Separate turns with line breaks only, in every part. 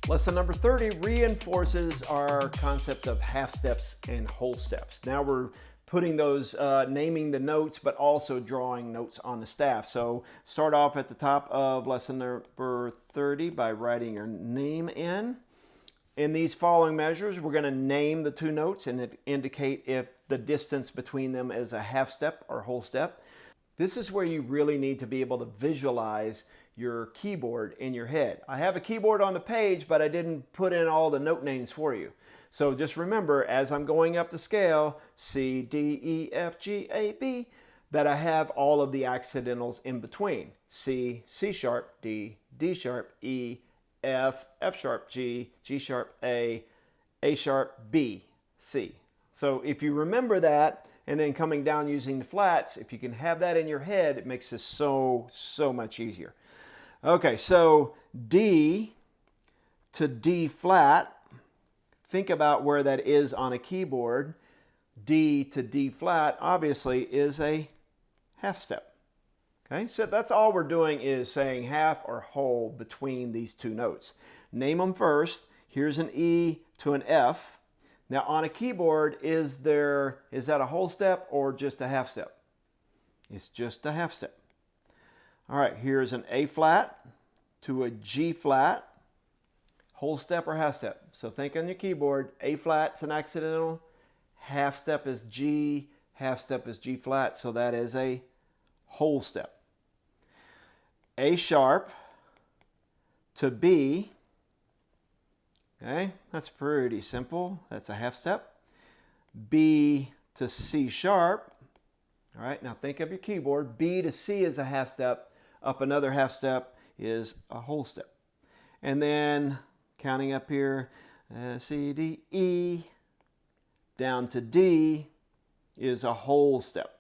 Lesson number 30 reinforces our concept of half steps and whole steps. Now we're putting those, naming the notes, but also drawing notes on the staff. So start off at the top of lesson number 30 by writing your name in. In these following measures, we're going to name the two notes and indicate if the distance between them is a half step or whole step. This is where you really need to be able to visualize your keyboard in your head. I have a keyboard on the page, but I didn't put in all the note names for you. So just remember, as I'm going up the scale, C, D, E, F, G, A, B, that I have all of the accidentals in between. C, C sharp, D, D sharp, E, F, F sharp, G, G sharp, A sharp, B, C. So if you remember that, and then coming down using the flats, if you can have that in your head, it makes this so much easier. Okay, so D to D flat, think about where that is on a keyboard. D to D flat obviously is a half step. Okay, so that's all we're doing is saying half or whole between these two notes. Name them first. Here's an E to an F. Now on a keyboard, is that a whole step or just a half step? It's just a half step. All right, here's an A flat to a G flat. Whole step or half step? So think on your keyboard, A flat's an accidental, half step is G, half step is G flat, so that is a whole step. A sharp to B. Okay, that's pretty simple. That's a half step. B to C sharp. All right, now think of your keyboard. B to C is a half step. Up another half step is a whole step. And then counting up here, C, D, E, down to D is a whole step.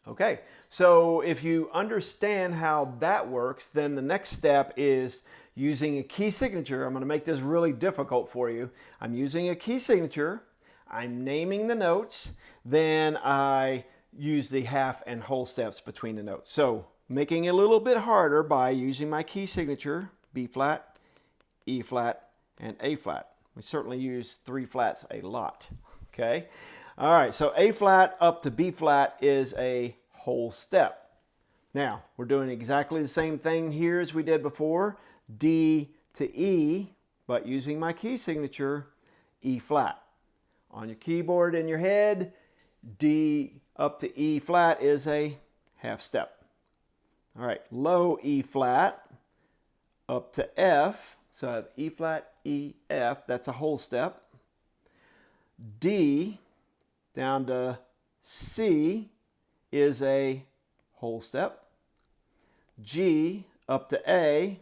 Okay, so if you understand how that works, then the next step is using a key signature. I'm going to make this really difficult for you. I'm using a key signature. I'm naming the notes. Then I use the half and whole steps between the notes. So making it a little bit harder by using my key signature, B flat, E flat, and A flat. We certainly use three flats a lot. Okay. All right, so A flat up to B flat is a whole step. Now, we're doing exactly the same thing here as we did before. D to E, but using my key signature, E flat. On your keyboard in your head, D up to E flat is a half step. All right, low E flat up to F. So I have E flat, E, F. That's a whole step. D down to C is a whole step. G up to A.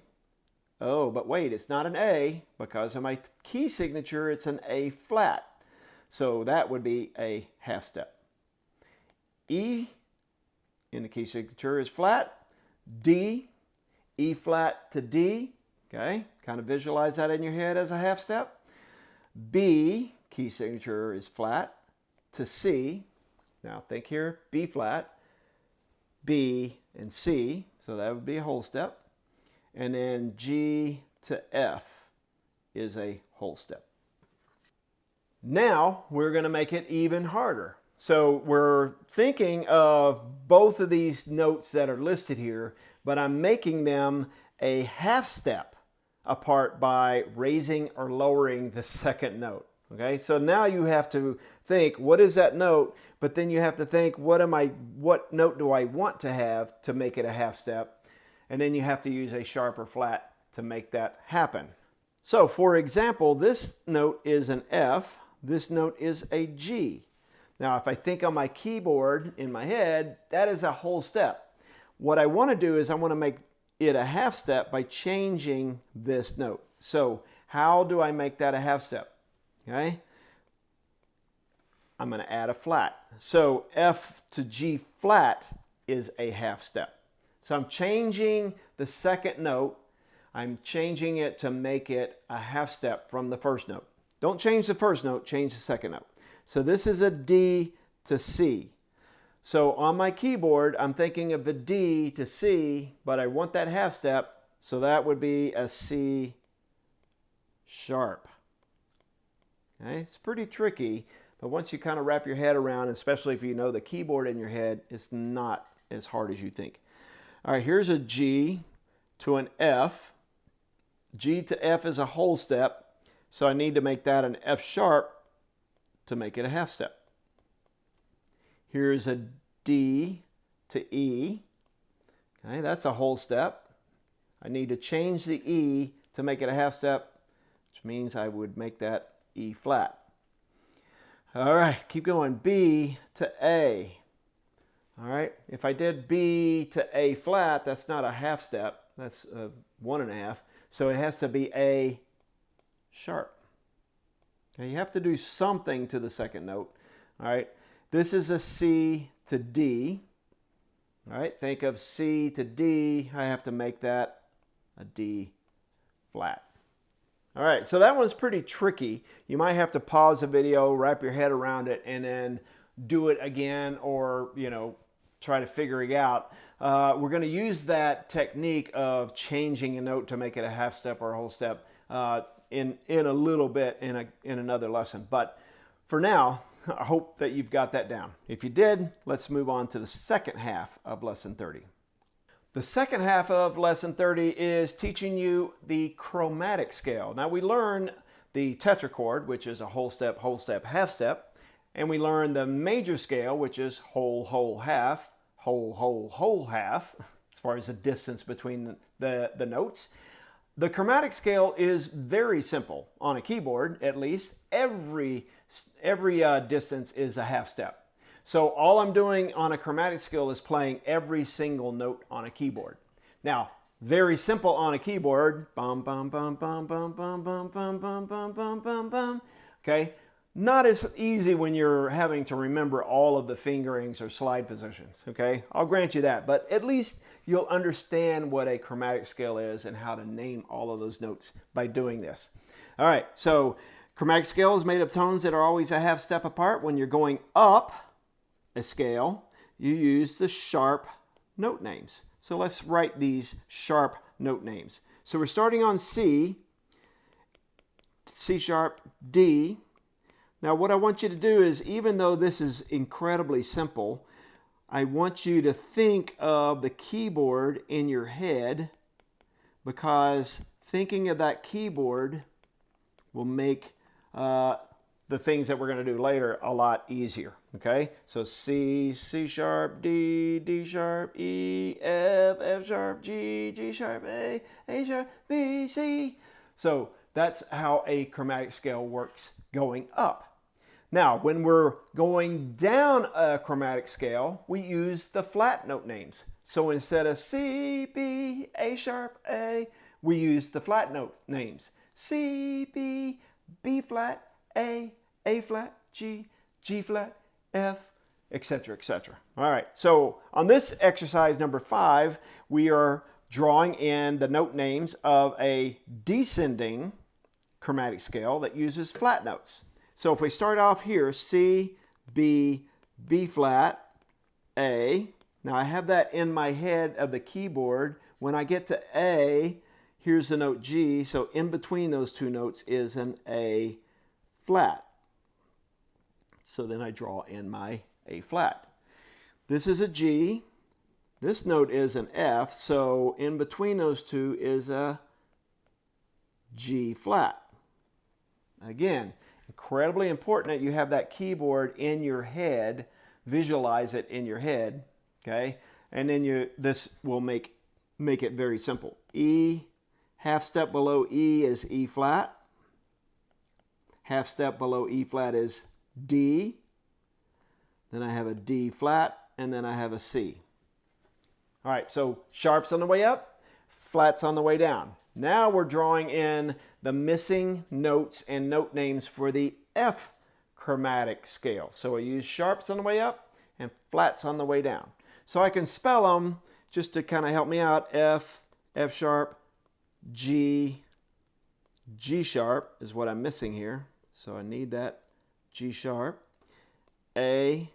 Oh, but wait, it's not an A because of my key signature, it's an A flat. So that would be a half step. E in the key signature is flat. D, E flat to D. Okay, kind of visualize that in your head as a half step. B, key signature is flat to C. Now think here, B flat, B and C. So that would be a whole step. And then G to F is a whole step. Now we're going to make it even harder. So we're thinking of both of these notes that are listed here, but I'm making them a half step apart by raising or lowering the second note. Okay, so now you have to think, what is that note? But then you have to think, what note do I want to have to make it a half step? And then you have to use a sharp or flat to make that happen. So for example, this note is an F, this note is a G. Now if I think on my keyboard in my head, that is a whole step. What I want to do is I want to make it a half step by changing this note. So how do I make that a half step? Okay, I'm going to add a flat. So F to G flat is a half step. So I'm changing the second note. I'm changing it to make it a half step from the first note. Don't change the first note, change the second note. So this is a D to C. So on my keyboard, I'm thinking of a D to C, but I want that half step. So that would be a C sharp. Okay? It's pretty tricky, but once you kind of wrap your head around, especially if you know the keyboard in your head, it's not as hard as you think. All right, here's a G to an F. G to F is a whole step, so I need to make that an F sharp to make it a half step. Here's a D to E. Okay, that's a whole step. I need to change the E to make it a half step, which means I would make that E flat. All right, keep going. B to A. All right, if I did B to A flat, that's not a half step. That's 1.5. So it has to be A sharp. Okay, you have to do something to the second note. All right, this is a C to D. All right, think of C to D. I have to make that a D flat. All right, so that one's pretty tricky. You might have to pause the video, wrap your head around it, and then do it again, or, you know, try to figure it out. We're going to use that technique of changing a note to make it a half step or a whole step in a little bit in another lesson. But for now, I hope that you've got that down. If you did, let's move on to the second half of Lesson 30. The second half of Lesson 30 is teaching you the chromatic scale. Now we learn the tetrachord, which is a whole step, half step, and we learn the major scale, which is whole, whole, half, whole, whole, whole, half, as far as the distance between the notes. The chromatic scale is very simple on a keyboard, at least. Every distance is a half step. So all I'm doing on a chromatic scale is playing every single note on a keyboard. Now, very simple on a keyboard. Bum, bum, bum, bum, bum, bum, bum, bum, bum, bum, bum, bum, bum. Okay? Not as easy when you're having to remember all of the fingerings or slide positions, okay? I'll grant you that, but at least you'll understand what a chromatic scale is and how to name all of those notes by doing this. All right, so chromatic scale is made of tones that are always a half step apart. When you're going up a scale, you use the sharp note names. So let's write these sharp note names. So we're starting on C, C sharp, D. Now what I want you to do is, even though this is incredibly simple, I want you to think of the keyboard in your head, because thinking of that keyboard will make the things that we're going to do later a lot easier. Okay, so C, C sharp, D, D sharp, E, F, F sharp, G, G sharp, A sharp, B, C. So that's how a chromatic scale works going up. Now, when we're going down a chromatic scale, we use the flat note names. So instead of C, B, A sharp, A, we use the flat note names. C, B, B flat, A flat, G, G flat, F, etc., etc. All right, so on this exercise number 5, we are drawing in the note names of a descending chromatic scale that uses flat notes. So if we start off here, C, B, B flat, A. Now I have that in my head of the keyboard. When I get to A, here's the note G. So in between those two notes is an A flat. So then I draw in my A flat. This is a G. This note is an F. So in between those two is a G flat. Again, incredibly important that you have that keyboard in your head, visualize it in your head, okay? And then this will make it very simple. E, half step below E is E flat. Half step below E flat is D. Then I have a D flat, and then I have a C. All right, so sharps on the way up, flats on the way down. Now we're drawing in the missing notes and note names for the F chromatic scale. So I use sharps on the way up and flats on the way down. So I can spell them just to kind of help me out. F, F sharp, G, G sharp is what I'm missing here. So I need that G sharp, A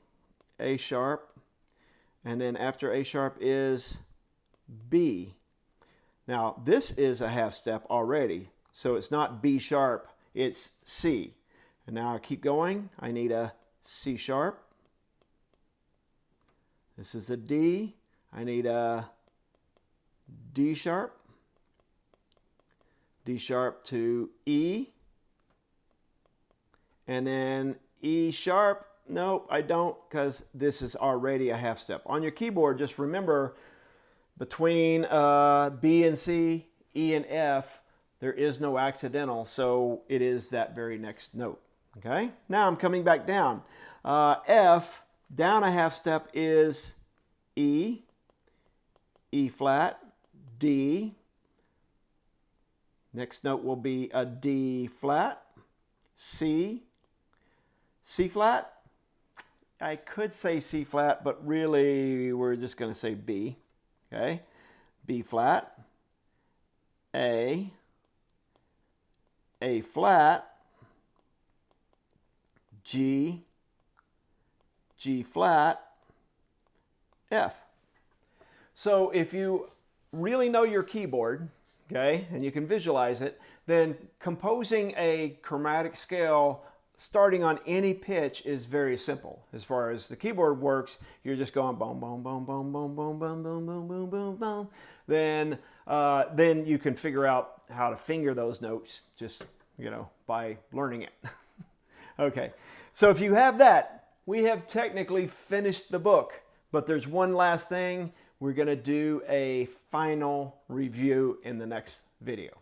sharp, and then after A sharp is B. Now this is a half step already, so it's not B sharp, it's C. And now I keep going. I need a C sharp. This is a D. I need a D sharp. D sharp to E. And then E sharp. Nope, I don't, because this is already a half step. On your keyboard, just remember between B and C, E and F, there is no accidental, so it is that very next note. Okay, now I'm coming back down. F, down a half step is E, E flat, D. Next note will be a D flat, C, C flat. I could say C flat, but really we're just going to say B. Okay, B flat, A flat, G, G flat, F. So if you really know your keyboard, okay, and you can visualize it, then composing a chromatic scale starting on any pitch is very simple. As far as the keyboard works, you're just going boom, boom, boom, boom, boom, boom, boom, boom, boom, boom, boom, boom. Then you can figure out how to finger those notes just, by learning it. Okay, so if you have that, we have technically finished the book, but there's one last thing. We're going to do a final review in the next video.